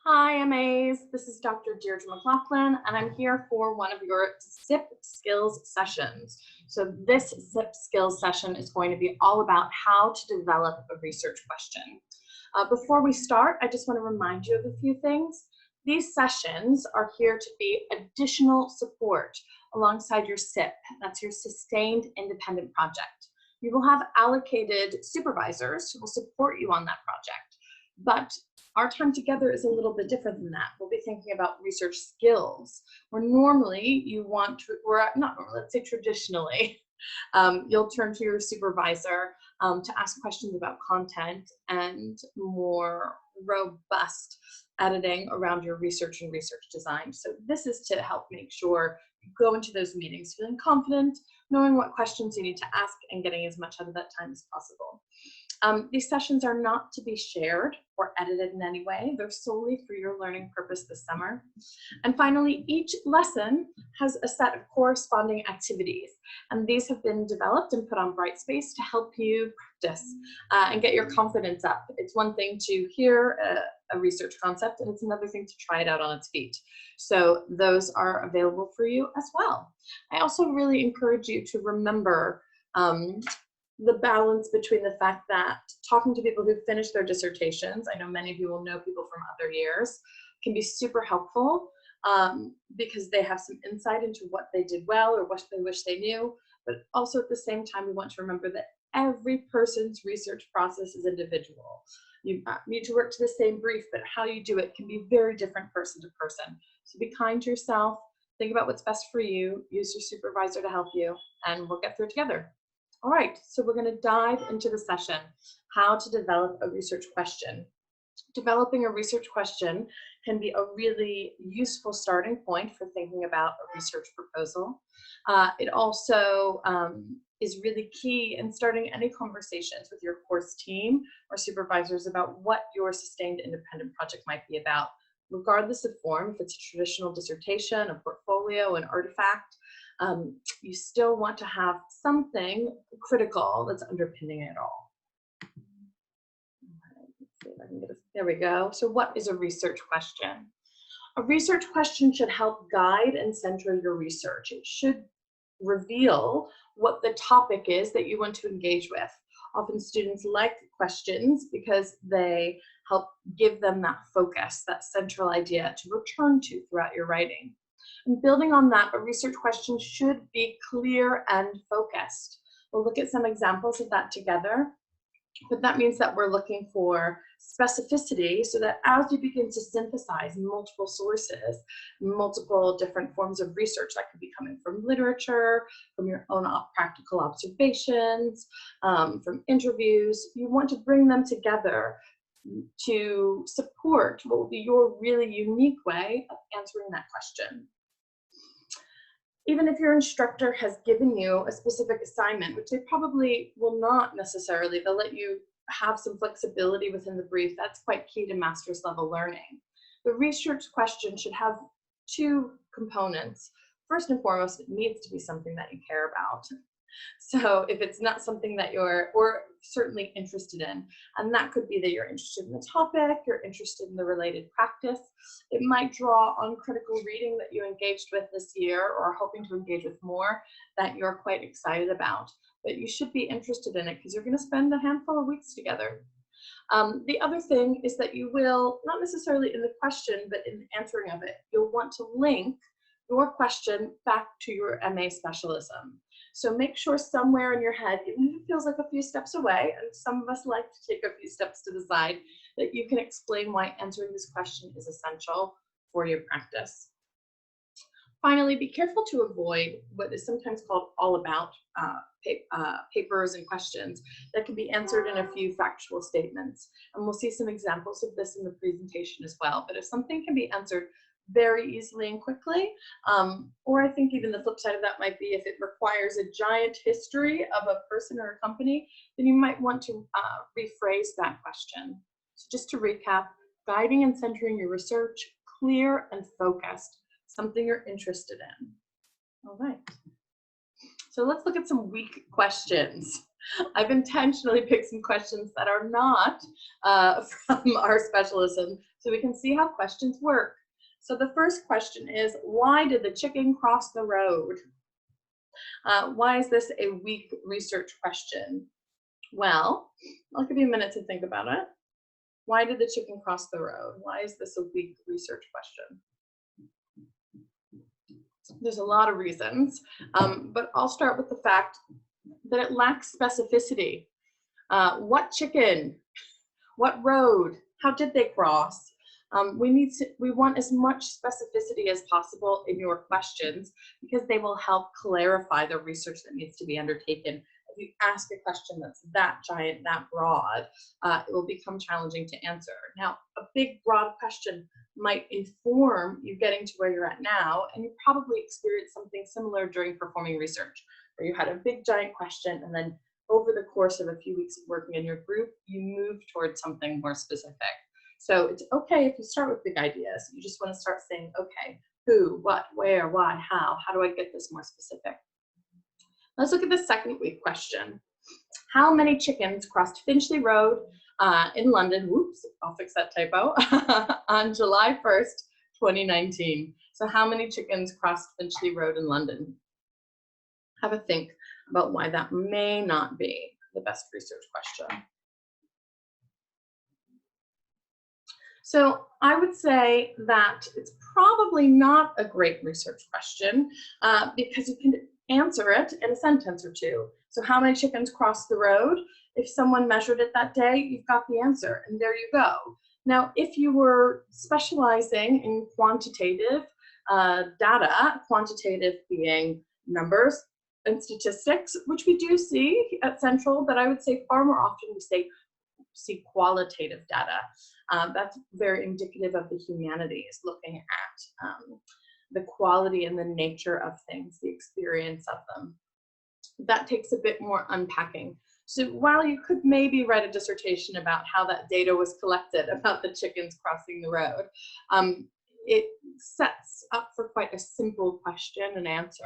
Hi, MAs. This is Dr. Deirdre McLaughlin, and I'm here for one of your SIP skills sessions. So this SIP skills session is going to be all about how to develop a research question. Before we start, I just want to remind you of a few things. These sessions are here to be additional support alongside your SIP. That's your Sustained Independent Project. You will have allocated supervisors who will support you on that project, but our time together is a little bit different than that. We'll be thinking about research skills, where normally you want to, or not normally, let's say traditionally, you'll turn to your supervisor to ask questions about content and more robust editing around your research and research design. So this is to help make sure you go into those meetings feeling confident, knowing what questions you need to ask, and getting as much out of that time as possible. These sessions are not to be shared or edited in any way. They're solely for your learning purpose this summer. And finally, each lesson has a set of corresponding activities, and these have been developed and put on Brightspace to help you practice and get your confidence up. It's one thing to hear a research concept, and it's another thing to try it out on its feet. So those are available for you as well. I also really encourage you to remember the balance between the fact that talking to people who finished their dissertations, I know many of you will know people from other years, can be super helpful because they have some insight into what they did well or what they wish they knew. But also at the same time, we want to remember that every person's research process is individual. You need to work to the same brief, but how you do it can be very different person to person. So be kind to yourself, think about what's best for you, use your supervisor to help you, and we'll get through it together. All right, so we're going to dive into the session, how to develop a research question. Developing a research question can be a really useful starting point for thinking about a research proposal. It also is really key in starting any conversations with your course team or supervisors about what your sustained independent project might be about, regardless of form. If it's a traditional dissertation, a portfolio, an artifact, you still want to have something critical that's underpinning it all. Let's see if I can get there we go. So what is a research question? A research question should help guide and center your research. It should reveal what the topic is that you want to engage with. Often students like questions because they help give them that focus, that central idea to return to throughout your writing. And building on that, a research question should be clear and focused. We'll look at some examples of that together, but that means that we're looking for specificity so that as you begin to synthesize multiple sources, multiple different forms of research that could be coming from literature, from your own practical observations, from interviews, you want to bring them together to support what will be your really unique way of answering that question. Even if your instructor has given you a specific assignment, which they probably will not necessarily, they'll let you have some flexibility within the brief. That's quite key to master's level learning. The research question should have two components. First and foremost, it needs to be something that you care about. So if it's not something that you're certainly interested in, and that could be that you're interested in the topic, you're interested in the related practice, it might draw on critical reading that you engaged with this year or are hoping to engage with more that you're quite excited about. But you should be interested in it because you're going to spend a handful of weeks together. The other thing is that you will, not necessarily in the question, but in the answering of it, you'll want to link your question back to your MA specialism. So make sure somewhere in your head, even if it feels like a few steps away, and some of us like to take a few steps to the side, that you can explain why answering this question is essential for your practice. Finally, be careful to avoid what is sometimes called all about papers and questions that can be answered in a few factual statements. And we'll see some examples of this in the presentation as well. But if something can be answered very easily and quickly, or I think even the flip side of that might be if it requires a giant history of a person or a company, then you might want to rephrase that question. So just to recap, guiding and centering your research, clear and focused, something you're interested in. All right. So let's look at some weak questions. I've intentionally picked some questions that are not from our specialism so we can see how questions work. So the first question is, why did the chicken cross the road? Why is this a weak research question? Well, I'll give you a minute to think about it. Why did the chicken cross the road? Why is this a weak research question? There's a lot of reasons, but I'll start with the fact that it lacks specificity. What chicken? What road? How did they cross? We want as much specificity as possible in your questions because they will help clarify the research that needs to be undertaken. If you ask a question that's that giant, that broad, it will become challenging to answer. Now, a big, broad question might inform you getting to where you're at now, and you probably experienced something similar during performing research, where you had a big, giant question, and then over the course of a few weeks of working in your group, you move towards something more specific. So it's okay if you start with big ideas. You just want to start saying, okay, who, what, where, why, how do I get this more specific? Let's look at the second week question. How many chickens crossed Finchley Road in London, whoops, I'll fix that typo, on July 1st, 2019. So how many chickens crossed Finchley Road in London? Have a think about why that may not be the best research question. So I would say that it's probably not a great research question because you can answer it in a sentence or two. So how many chickens crossed the road? If someone measured it that day, you've got the answer, and there you go. Now, if you were specializing in quantitative data, quantitative being numbers and statistics, which we do see at Central, but I would say far more often we see qualitative data. That's very indicative of the humanities, looking at the quality and the nature of things, the experience of them. That takes a bit more unpacking. So while you could maybe write a dissertation about how that data was collected about the chickens crossing the road, it sets up for quite a simple question and answer.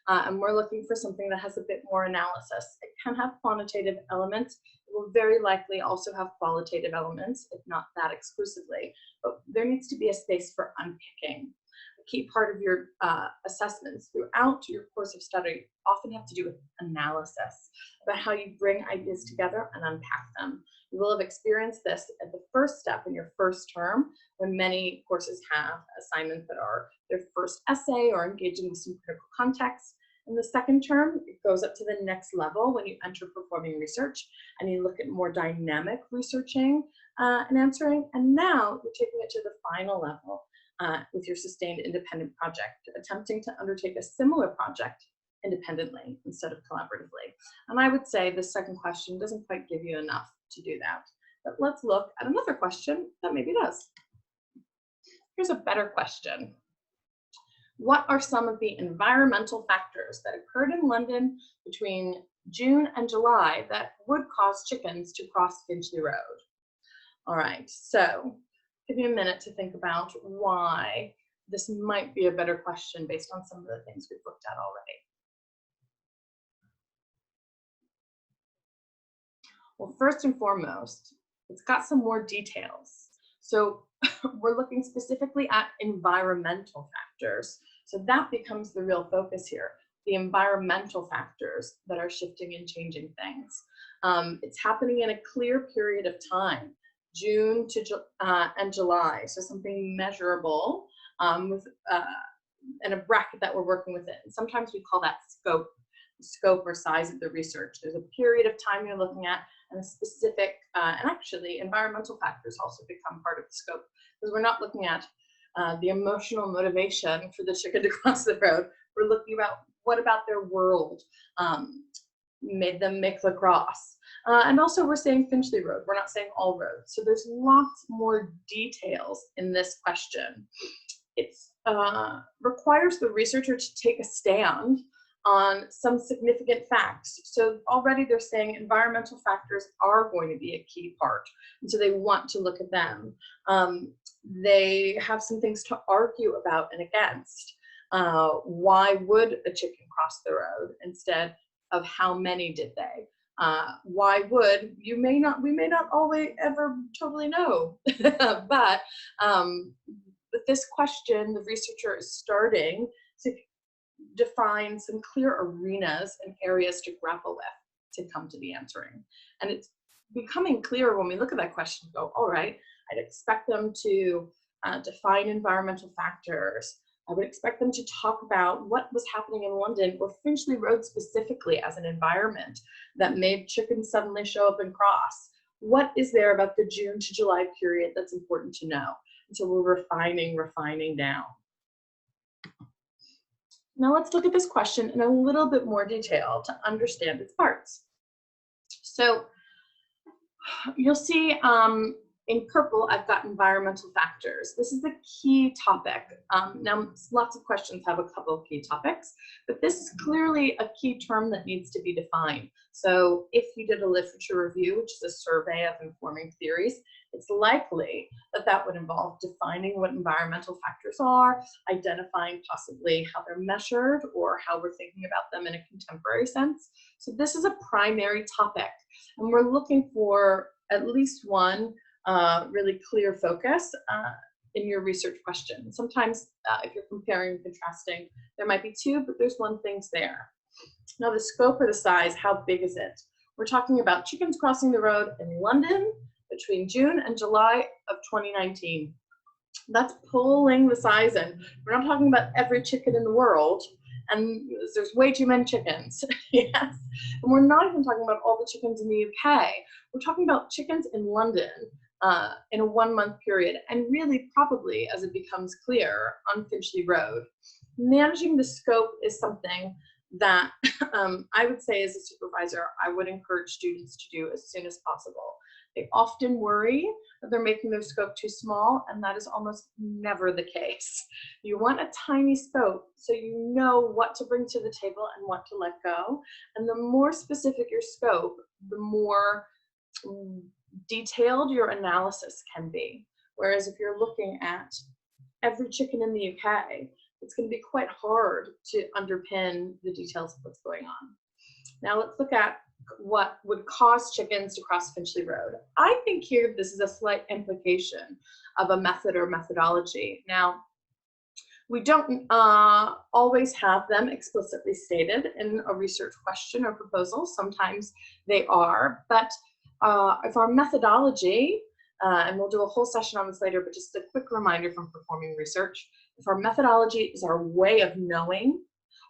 And we're looking for something that has a bit more analysis. It can have quantitative elements. It will very likely also have qualitative elements, if not that exclusively. But there needs to be a space for unpicking. A key part of your assessments throughout your course of study often have to do with analysis, about how you bring ideas together and unpack them. You will have experienced this at the first step in your first term, when many courses have assignments that are their first essay or engaging with some critical context. In the second term, it goes up to the next level when you enter performing research and you look at more dynamic researching and answering. And now you're taking it to the final level with your sustained independent project, attempting to undertake a similar project independently instead of collaboratively. And I would say the second question doesn't quite give you enough to do that. But let's look at another question that maybe does. Here's a better question. What are some of the environmental factors that occurred in London between June and July that would cause chickens to cross Finchley Road? All right, so give you a minute to think about why this might be a better question based on some of the things we've looked at already. Well, first and foremost, it's got some more details. So we're looking specifically at environmental factors. So that becomes the real focus here, the environmental factors that are shifting and changing things. It's happening in a clear period of time, June to and July, so something measurable with and a bracket that we're working within. Sometimes we call that scope or size of the research. There's a period of time you're looking at and a specific, and actually environmental factors also become part of the scope, because we're not looking at the emotional motivation for the chicken to cross the road. We're looking about what about their world made them make the cross. And also we're saying Finchley Road, we're not saying all roads. So there's lots more details in this question. It requires the researcher to take a stand on some significant facts. So already they're saying environmental factors are going to be a key part. And so they want to look at them. They have some things to argue about and against. Why would a chicken cross the road instead of how many did they? Why would? We may not always ever totally know, but with this question, the researcher is starting to define some clear arenas and areas to grapple with to come to the answering. And it's becoming clear when we look at that question, go, all right, I'd expect them to define environmental factors. I would expect them to talk about what was happening in London or Finchley Road specifically as an environment that made chickens suddenly show up and cross. What is there about the June to July period that's important to know? And so we're refining down. Now let's look at this question in a little bit more detail to understand its parts. So you'll see in purple, I've got environmental factors. This is the key topic. Now, lots of questions have a couple of key topics, but this is clearly a key term that needs to be defined. So if you did a literature review, which is a survey of informing theories, it's likely that that would involve defining what environmental factors are, identifying possibly how they're measured or how we're thinking about them in a contemporary sense. So this is a primary topic, and we're looking for at least one really clear focus in your research question. Sometimes if you're comparing and contrasting, there might be two, but there's one thing's there. Now the scope or the size, how big is it? We're talking about chickens crossing the road in London between June and July of 2019. That's pulling the size in. We're not talking about every chicken in the world, and there's way too many chickens. Yes. And we're not even talking about all the chickens in the UK. We're talking about chickens in London in a 1 month period, and really probably, as it becomes clear, on Finchley Road. Managing the scope is something that I would say as a supervisor, I would encourage students to do as soon as possible. They often worry that they're making their scope too small, and that is almost never the case. You want a tiny scope so you know what to bring to the table and what to let go. And the more specific your scope, the more detailed your analysis can be. Whereas if you're looking at every chicken in the UK, it's going to be quite hard to underpin the details of what's going on. Now let's look at what would cause chickens to cross Finchley Road. I think here this is a slight implication of a method or methodology. Now, we don't always have them explicitly stated in a research question or proposal. Sometimes they are, but if our methodology, and we'll do a whole session on this later, but just a quick reminder from performing research, if our methodology is our way of knowing,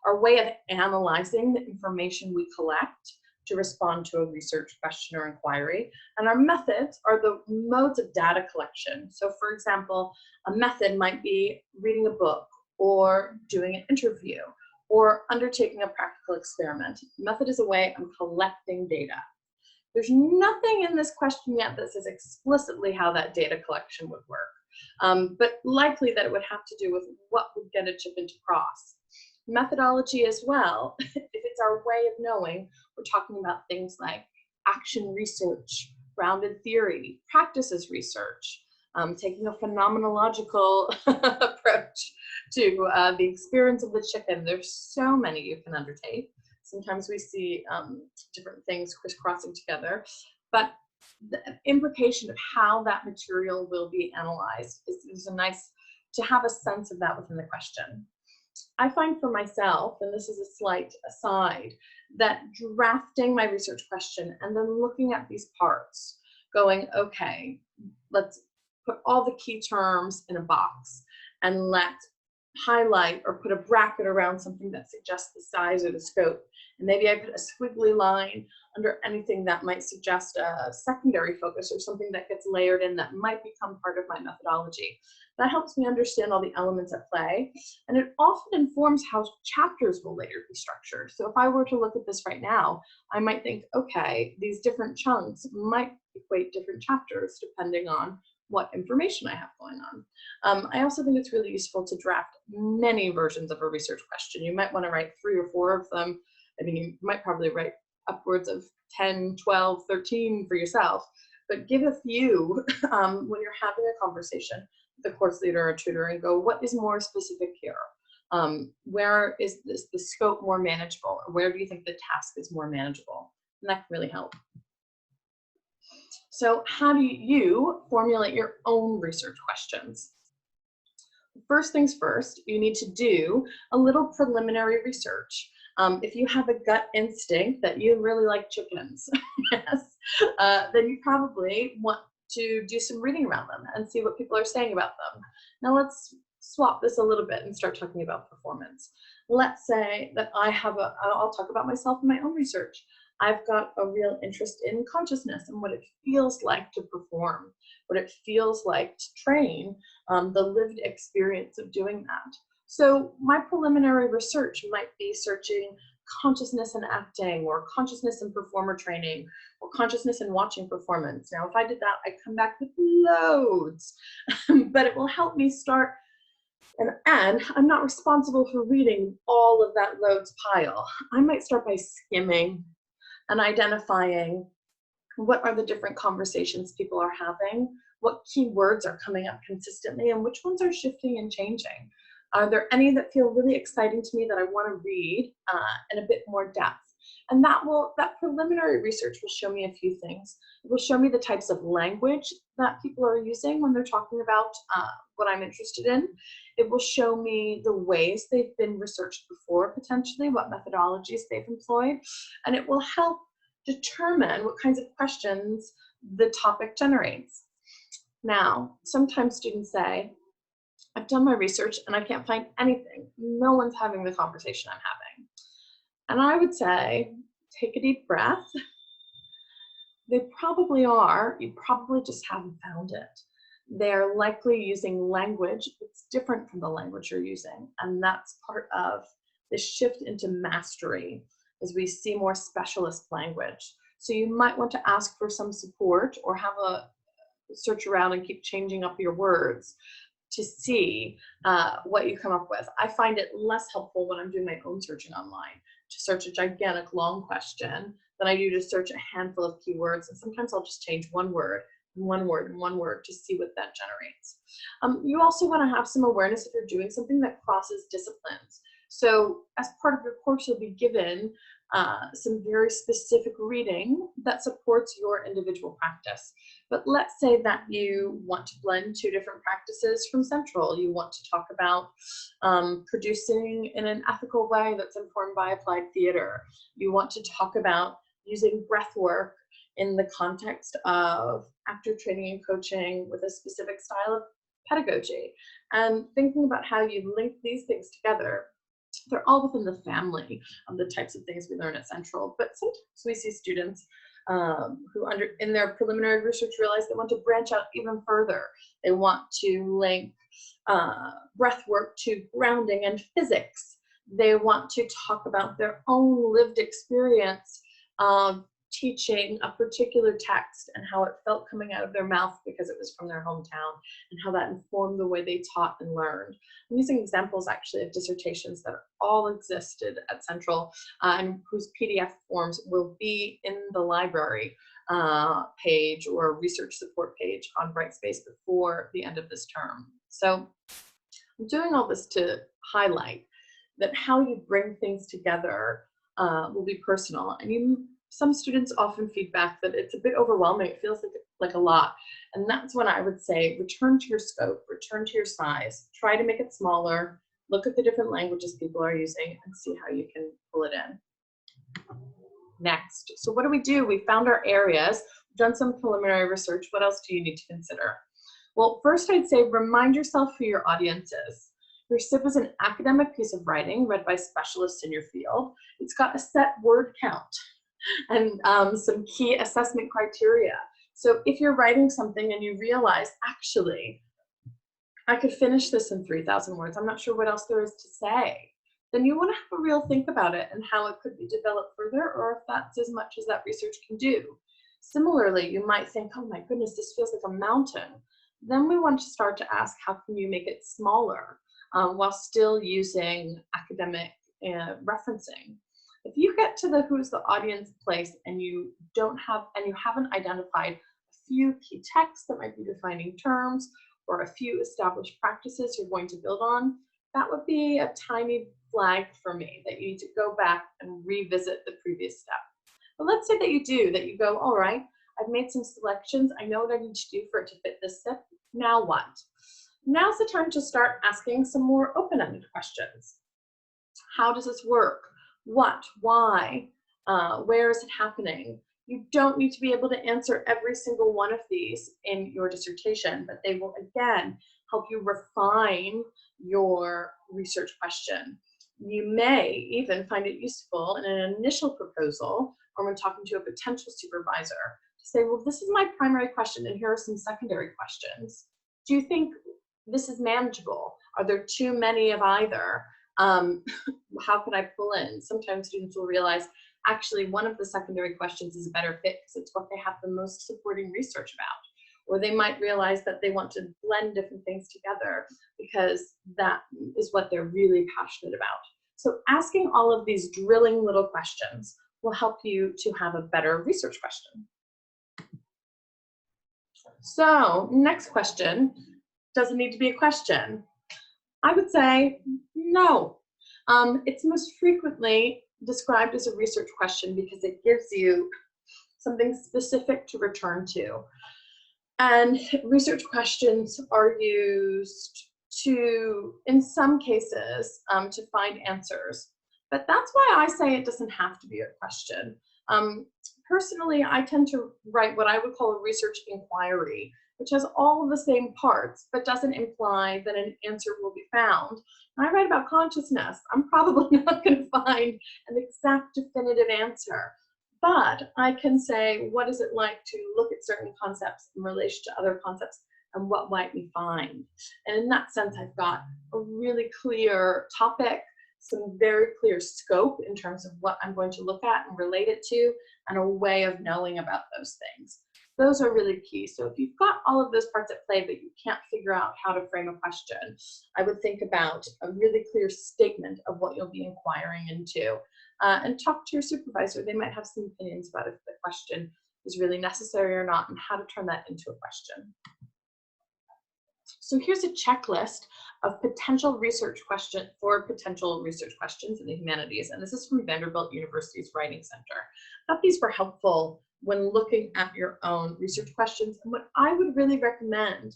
our way of analyzing the information we collect to respond to a research question or inquiry, and our methods are the modes of data collection. So for example, a method might be reading a book or doing an interview or undertaking a practical experiment. Method is a way of collecting data. There's nothing in this question yet that says explicitly how that data collection would work, but likely that it would have to do with what would get a chicken to cross. Methodology as well, if it's our way of knowing, we're talking about things like action research, grounded theory, practices research, taking a phenomenological approach to the experience of the chicken. There's so many you can undertake. Sometimes we see different things crisscrossing together, but the implication of how that material will be analyzed is a nice to have a sense of that within the question. I find for myself, and this is a slight aside, that drafting my research question and then looking at these parts, going, okay, let's put all the key terms in a box and let's highlight or put a bracket around something that suggests the size or the scope. And maybe I put a squiggly line under anything that might suggest a secondary focus or something that gets layered in that might become part of my methodology. That helps me understand all the elements at play, and it often informs how chapters will later be structured. So if I were to look at this right now, I might think, okay, these different chunks might equate different chapters depending on what information I have going on. I also think it's really useful to draft many versions of a research question. You might want to write 3 or 4 of them. I mean, you might probably write upwards of 10, 12, 13 for yourself, but give a few when you're having a conversation with a course leader or tutor and go, what is more specific here? Where is the scope more manageable? Or where do you think the task is more manageable? and that can really help. So how do you formulate your own research questions? First things first, you need to do a little preliminary research. If you have a gut instinct that you really like chickens, yes, then you probably want to do some reading around them and see what people are saying about them. Now let's swap this a little bit and start talking about performance. Let's say that I'll talk about myself and my own research. I've got a real interest in consciousness and what it feels like to perform, what it feels like to train, the lived experience of doing that. So my preliminary research might be searching consciousness in acting, or consciousness in performer training, or consciousness in watching performance. Now, if I did that, I'd come back with loads, but it will help me start. And I'm not responsible for reading all of that loads pile. I might start by skimming and identifying what are the different conversations people are having, what key words are coming up consistently, and which ones are shifting and changing. Are there any that feel really exciting to me that I want to read in a bit more depth? And that preliminary research will show me a few things. It will show me the types of language that people are using when they're talking about what I'm interested in. It will show me the ways they've been researched before, potentially, what methodologies they've employed, and it will help determine what kinds of questions the topic generates. Now, sometimes students say, I've done my research and I can't find anything. No one's having the conversation I'm having. And I would say, take a deep breath. They probably are. You probably just haven't found it. They're likely using language that's different from the language you're using. And that's part of the shift into mastery as we see more specialist language. So you might want to ask for some support or have a search around and keep changing up your words to see what you come up with. I find it less helpful when I'm doing my own searching online to search a gigantic long question than I do to search a handful of keywords. And sometimes I'll just change one word and one word and one word to see what that generates. You also want to have some awareness if you're doing something that crosses disciplines. So as part of your course, you'll be given some very specific reading that supports your individual practice. But let's say that you want to blend two different practices from Central. You want to talk about producing in an ethical way that's informed by applied theater. You want to talk about using breath work in the context of actor training and coaching with a specific style of pedagogy. And thinking about how you link these things together. They're all within the family of the types of things we learn at Central, but sometimes we see students who in their preliminary research realize they want to branch out even further. They want to link breath work to grounding and physics. They want to talk about their own lived experience of teaching a particular text and how it felt coming out of their mouth because it was from their hometown and how that informed the way they taught and learned. I'm using examples actually of dissertations that all existed at Central and whose PDF forms will be in the library page or research support page on Brightspace before the end of this term. So I'm doing all this to highlight that how you bring things together will be personal. And some students often feedback that it's a bit overwhelming. It feels like a lot. And that's when I would say, return to your scope, return to your size, try to make it smaller, look at the different languages people are using and see how you can pull it in. Next, so what do? We found our areas, we've done some preliminary research. What else do you need to consider? Well, first I'd say remind yourself who your audience is. Your SIP is an academic piece of writing read by specialists in your field. It's got a set word count and some key assessment criteria. So if you're writing something and you realize, actually, I could finish this in 3,000 words, I'm not sure what else there is to say, then you want to have a real think about it and how it could be developed further, or if that's as much as that research can do. Similarly, you might think, oh my goodness, this feels like a mountain. Then we want to start to ask, how can you make it smaller while still using academic referencing? If you get to the who's the audience place and you haven't identified a few key texts that might be defining terms or a few established practices you're going to build on, that would be a tiny flag for me that you need to go back and revisit the previous step. But let's say that you do, that you go, all right, I've made some selections. I know what I need to do for it to fit this SIP. Now what? Now's the time to start asking some more open-ended questions. How does this work? What? Why? Where is it happening? You don't need to be able to answer every single one of these in your dissertation, but they will, again, help you refine your research question. You may even find it useful in an initial proposal or when talking to a potential supervisor to say, well, this is my primary question and here are some secondary questions. Do you think this is manageable? Are there too many of either? How can I pull in? Sometimes students will realize actually one of the secondary questions is a better fit because it's what they have the most supporting research about. Or they might realize that they want to blend different things together because that is what they're really passionate about. So asking all of these drilling little questions will help you to have a better research question. So next question, does it need to be a question? I would say no. It's most frequently described as a research question because it gives you something specific to return to. And research questions are used to, in some cases, to find answers. But that's why I say it doesn't have to be a question. Personally, I tend to write what I would call a research inquiry, which has all of the same parts, but doesn't imply that an answer will be found. When I write about consciousness, I'm probably not going to find an exact definitive answer. But I can say, what is it like to look at certain concepts in relation to other concepts and what might we find? And in that sense, I've got a really clear topic, some very clear scope in terms of what I'm going to look at and relate it to, and a way of knowing about those things. Those are really key. So if you've got all of those parts at play, but you can't figure out how to frame a question, I would think about a really clear statement of what you'll be inquiring into. And talk to your supervisor. They might have some opinions about if the question is really necessary or not and how to turn that into a question. So here's a checklist of potential research questions in the humanities, and this is from Vanderbilt University's Writing Center. I thought these were helpful when looking at your own research questions, and what I would really recommend,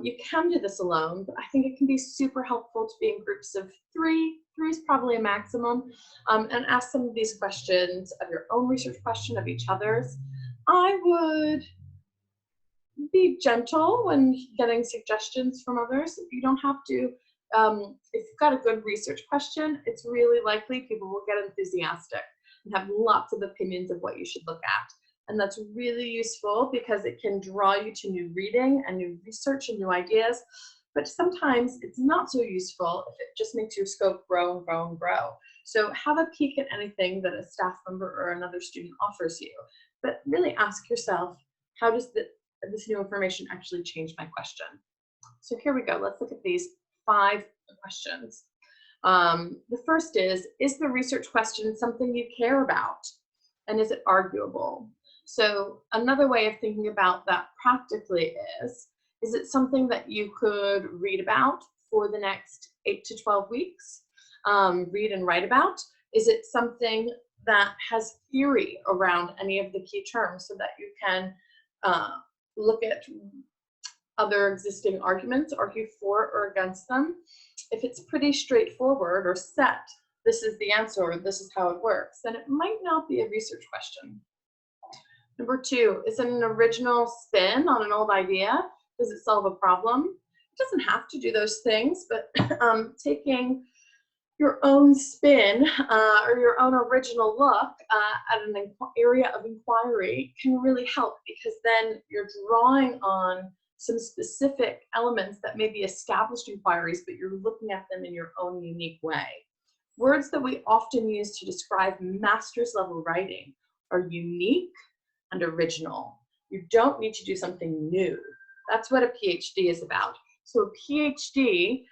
you can do this alone, but I think it can be super helpful to be in groups of three is probably a maximum, and ask some of these questions of your own research question, of each other's. I would be gentle when getting suggestions from others. You don't have to, if you've got a good research question, it's really likely people will get enthusiastic and have lots of opinions of what you should look at. And that's really useful because it can draw you to new reading and new research and new ideas. But sometimes it's not so useful if it just makes your scope grow and grow and grow. So have a peek at anything that a staff member or another student offers you. But really ask yourself, how does this new information actually change my question? So here we go. Let's look at these 5 questions. The first is the research question something you care about? And is it arguable? So another way of thinking about that practically is it something that you could read about for the next 8 to 12 weeks? Read and write about? Is it something that has theory around any of the key terms so that you can look at other existing arguments, argue for or against them? If it's pretty straightforward or set, this is the answer, or this is how it works, then it might not be a research question. Number 2, is it an original spin on an old idea? Does it solve a problem? It doesn't have to do those things, but taking your own spin or your own original look at an area of inquiry can really help, because then you're drawing on some specific elements that may be established inquiries, but you're looking at them in your own unique way. Words that we often use to describe master's level writing are unique and original. You don't need to do something new. That's what a PhD is about. So a PhD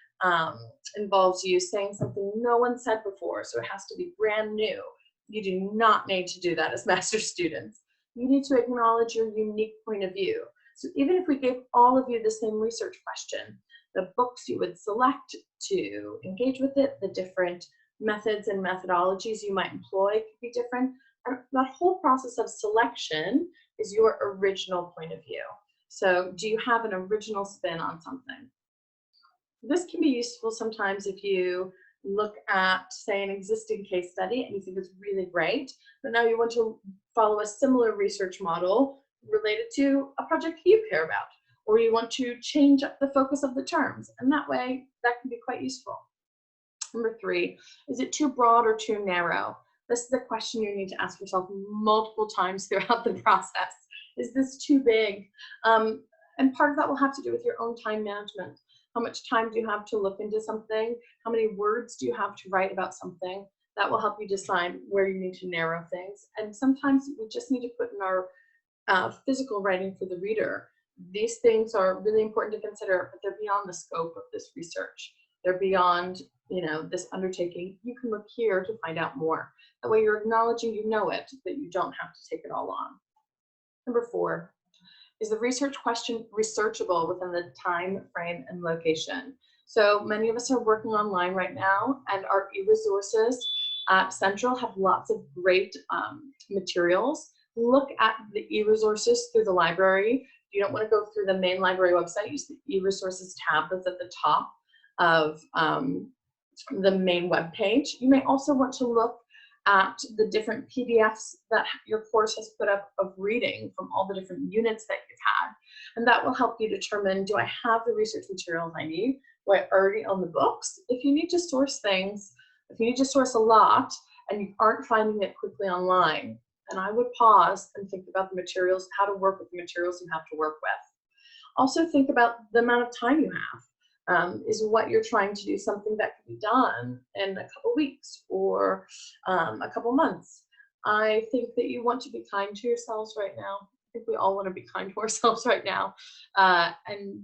involves you saying something no one said before, so it has to be brand new. You do not need to do that as master's students. You need to acknowledge your unique point of view. So even if we gave all of you the same research question, the books you would select to engage with it, the different methods and methodologies you might employ could be different, And that whole process of selection is your original point of view. So do you have an original spin on something? This can be useful sometimes if you look at, say, an existing case study and you think it's really great, but now you want to follow a similar research model related to a project you care about, or you want to change up the focus of the terms, and that way that can be quite useful. Number 3, is it too broad or too narrow? This is a question you need to ask yourself multiple times throughout the process. Is this too big? And part of that will have to do with your own time management. How much time do you have to look into something? How many words do you have to write about something? That will help you decide where you need to narrow things. And sometimes we just need to put in our physical writing for the reader. These things are really important to consider, but they're beyond the scope of this research. They're beyond, this undertaking. You can look here to find out more. That way you're acknowledging you know it, but you don't have to take it all on. Number 4, is the research question researchable within the time frame and location? So many of us are working online right now, and our e-resources at Central have lots of great materials. Look at the e-resources through the library. If you don't want to go through the main library website, use the e-resources tab that's at the top of the main web page. You may also want to look at the different PDFs that your course has put up of reading from all the different units that you've had. And that will help you determine, do I have the research materials I need? Do I already own the books? If you need to source things, if you need to source a lot and you aren't finding it quickly online, then I would pause and think about the materials, how to work with the materials you have to work with. Also think about the amount of time you have. Is what you're trying to do something that can be done in a couple weeks or a couple months? I think that you want to be kind to yourselves right now. I think we all want to be kind to ourselves right now, and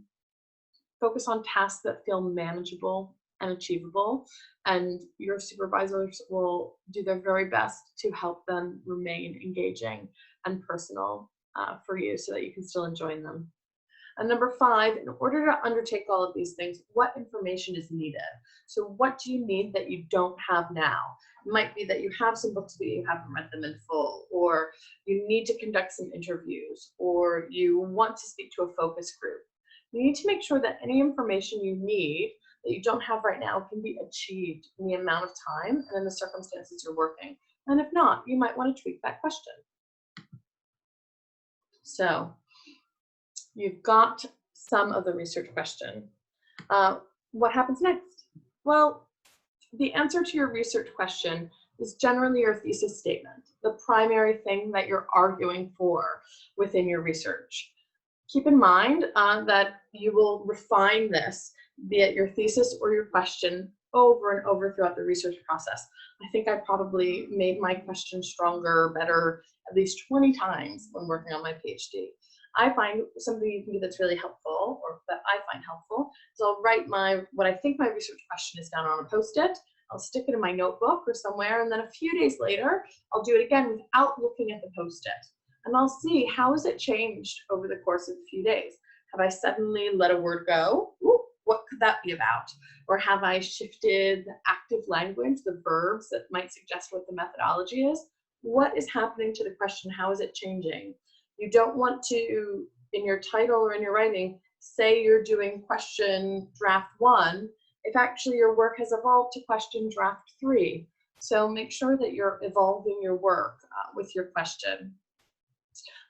focus on tasks that feel manageable and achievable, and your supervisors will do their very best to help them remain engaging and personal for you so that you can still enjoy them. And number 5, in order to undertake all of these things, what information is needed? So what do you need that you don't have now? It might be that you have some books but you haven't read them in full, or you need to conduct some interviews, or you want to speak to a focus group. You need to make sure that any information you need that you don't have right now can be achieved in the amount of time and in the circumstances you're working. And if not, you might want to tweak that question. So you've got some of the research question. What happens next? Well, the answer to your research question is generally your thesis statement, the primary thing that you're arguing for within your research. Keep in mind that you will refine this, be it your thesis or your question, over and over throughout the research process. I think I probably made my question stronger, better, at least 20 times when working on my PhD. I find something you can do that's really helpful, or that I find helpful, is I'll write what I think my research question is down on a Post-it. I'll stick it in my notebook or somewhere, and then a few days later, I'll do it again without looking at the Post-it. And I'll see, how has it changed over the course of a few days? Have I suddenly let a word go? Ooh, what could that be about? Or have I shifted the active language, the verbs that might suggest what the methodology is? What is happening to the question? How is it changing? You don't want to, in your title or in your writing, say you're doing question draft 1, if actually your work has evolved to question draft 3. So make sure that you're evolving your work with your question.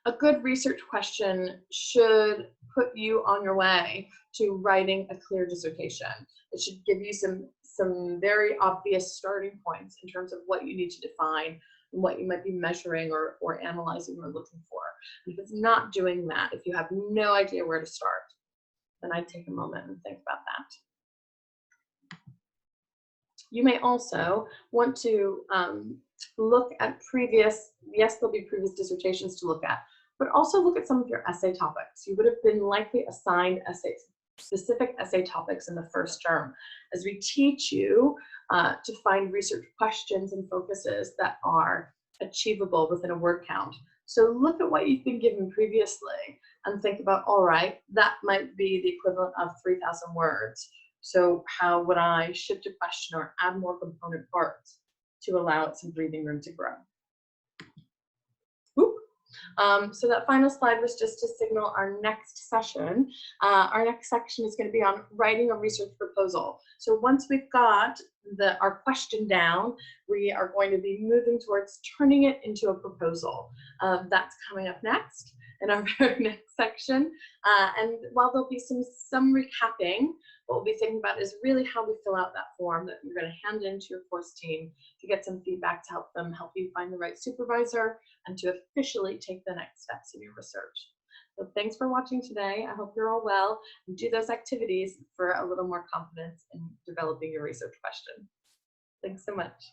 A good research question should put you on your way to writing a clear dissertation. It should give you some very obvious starting points in terms of what you need to define and what you might be measuring or analyzing or looking for. And if it's not doing that, if you have no idea where to start, then I'd take a moment and think about that. You may also want to look at previous, yes, there'll be previous dissertations to look at, but also look at some of your essay topics. You would have been likely assigned specific essay topics in the first term, as we teach you to find research questions and focuses that are achievable within a word count. So look at what you've been given previously and think about, all right, that might be the equivalent of 3,000 words. So how would I shift a question or add more component parts to allow it some breathing room to grow? So that final slide was just to signal our next session. Our next section is going to be on writing a research proposal. So once we've got our question down, we are going to be moving towards turning it into a proposal. That's coming up next in our very next section. And while there'll be some recapping, what we'll be thinking about is really how we fill out that form that you're going to hand into your course team to get some feedback to help you find the right supervisor and to officially take the next steps in your research. So thanks for watching today. I hope you're all well and do those activities for a little more confidence in developing your research question. Thanks so much.